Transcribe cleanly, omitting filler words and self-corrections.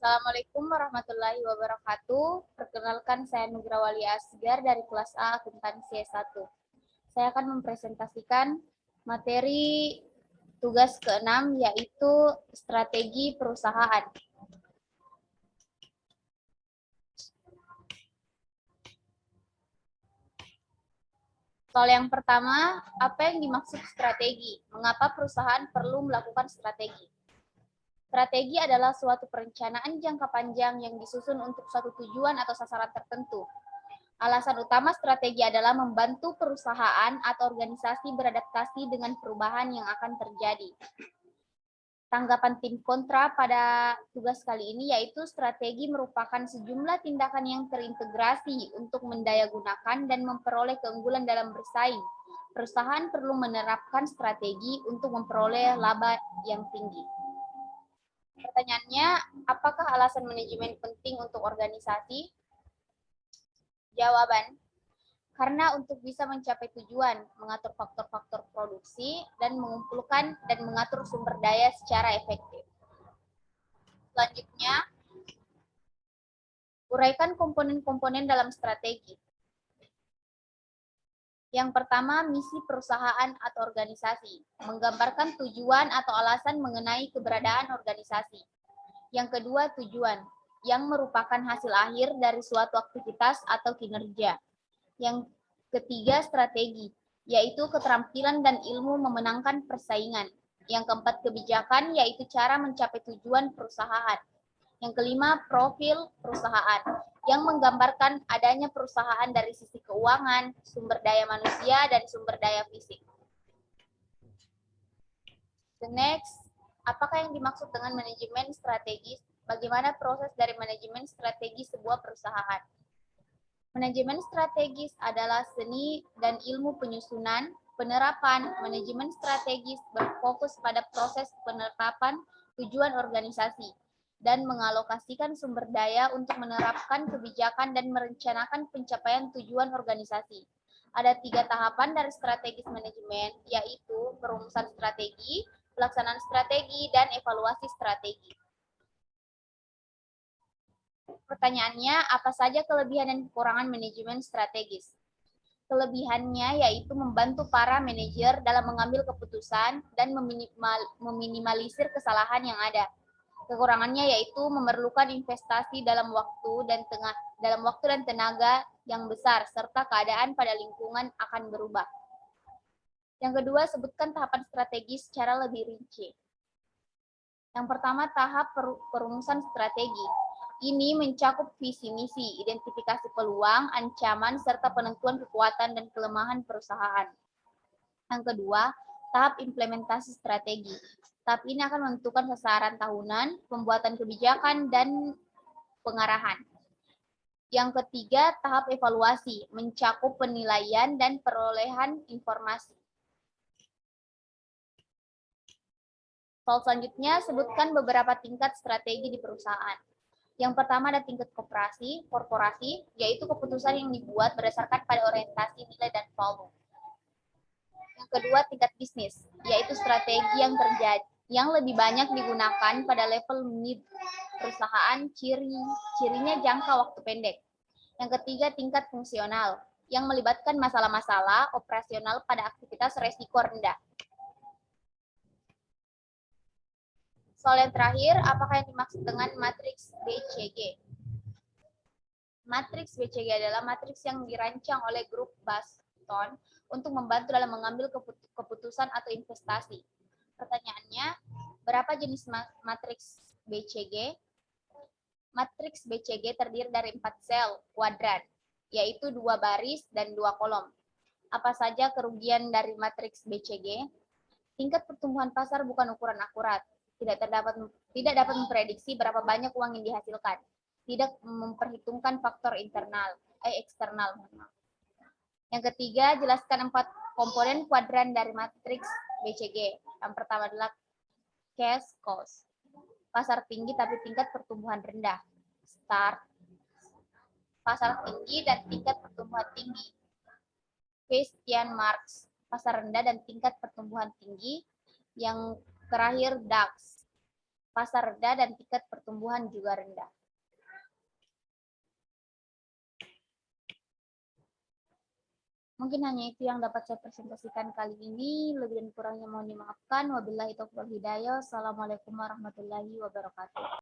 Assalamualaikum warahmatullahi wabarakatuh. Perkenalkan, saya Nugra Wali Asgar dari kelas A Akuntansi S1. Saya akan mempresentasikan materi tugas ke-6 yaitu strategi perusahaan. Soal yang pertama, apa yang dimaksud strategi? Mengapa perusahaan perlu melakukan strategi? Strategi adalah suatu perencanaan jangka panjang yang disusun untuk suatu tujuan atau sasaran tertentu. Alasan utama strategi adalah membantu perusahaan atau organisasi beradaptasi dengan perubahan yang akan terjadi. Tanggapan tim kontra pada tugas kali ini yaitu strategi merupakan sejumlah tindakan yang terintegrasi untuk mendayagunakan dan memperoleh keunggulan dalam bersaing. Perusahaan perlu menerapkan strategi untuk memperoleh laba yang tinggi. Pertanyaannya, apakah alasan manajemen penting untuk organisasi? Jawaban, karena untuk bisa mencapai tujuan, mengatur faktor-faktor produksi, dan mengumpulkan dan mengatur sumber daya secara efektif. Selanjutnya, uraikan komponen-komponen dalam strategi. Yang pertama, misi perusahaan atau organisasi, menggambarkan tujuan atau alasan mengenai keberadaan organisasi. Yang kedua, tujuan, yang merupakan hasil akhir dari suatu aktivitas atau kinerja. Yang ketiga, strategi, yaitu keterampilan dan ilmu memenangkan persaingan. Yang keempat, kebijakan, yaitu cara mencapai tujuan perusahaan. Yang kelima, profil perusahaan, yang menggambarkan adanya perusahaan dari sisi keuangan, sumber daya manusia, dan sumber daya fisik. The next, apakah yang dimaksud dengan manajemen strategis? Bagaimana proses dari manajemen strategi sebuah perusahaan? Manajemen strategis adalah seni dan ilmu penyusunan, penerapan. Manajemen strategis berfokus pada proses penetapan tujuan organisasi dan mengalokasikan sumber daya untuk menerapkan kebijakan dan merencanakan pencapaian tujuan organisasi. Ada 3 tahapan dari strategis manajemen, yaitu perumusan strategi, pelaksanaan strategi, dan evaluasi strategi. Pertanyaannya, apa saja kelebihan dan kekurangan manajemen strategis? Kelebihannya yaitu membantu para manajer dalam mengambil keputusan dan meminimalisir kesalahan yang ada. Kekurangannya yaitu memerlukan investasi dalam waktu dan tenaga yang besar serta keadaan pada lingkungan akan berubah. Yang kedua, sebutkan tahapan strategis secara lebih rinci. Yang pertama, tahap perumusan strategi. Ini mencakup visi misi, identifikasi peluang, ancaman, serta penentuan kekuatan dan kelemahan perusahaan. Yang kedua, tahap implementasi strategi. Tahap ini akan menentukan sasaran tahunan, pembuatan kebijakan, dan pengarahan. Yang ketiga, tahap evaluasi, mencakup penilaian dan perolehan informasi. Soal selanjutnya, sebutkan beberapa tingkat strategi di perusahaan. Yang pertama ada tingkat korporasi, yaitu keputusan yang dibuat berdasarkan pada orientasi nilai dan volume. Yang kedua tingkat bisnis, yaitu strategi yang lebih banyak digunakan pada level mid perusahaan, cirinya jangka waktu pendek. Yang ketiga tingkat fungsional, yang melibatkan masalah-masalah operasional pada aktivitas resiko rendah. Soal yang terakhir, apakah yang dimaksud dengan matriks BCG? Matriks BCG adalah matriks yang dirancang oleh grup Boston untuk membantu dalam mengambil keputusan atau investasi. Pertanyaannya, berapa jenis matriks BCG? Matriks BCG terdiri dari 4 sel kuadran, yaitu 2 baris dan 2 kolom. Apa saja kerugian dari matriks BCG? Tingkat pertumbuhan pasar bukan ukuran akurat. Tidak dapat memprediksi berapa banyak uang yang dihasilkan. Tidak memperhitungkan faktor eksternal. Yang ketiga, jelaskan 4 komponen kuadran dari matriks BCG. Yang pertama adalah cash cost, pasar tinggi tapi tingkat pertumbuhan rendah, start, pasar tinggi dan tingkat pertumbuhan tinggi, question marks, pasar rendah dan tingkat pertumbuhan tinggi. Yang terakhir DAX, pasar rendah, dan tingkat pertumbuhan juga rendah. Mungkin hanya itu yang dapat saya presentasikan kali ini. Lebih dan kurangnya mohon dimaafkan. Wabillahi taufiq wal hidayah. Assalamualaikum warahmatullahi wabarakatuh.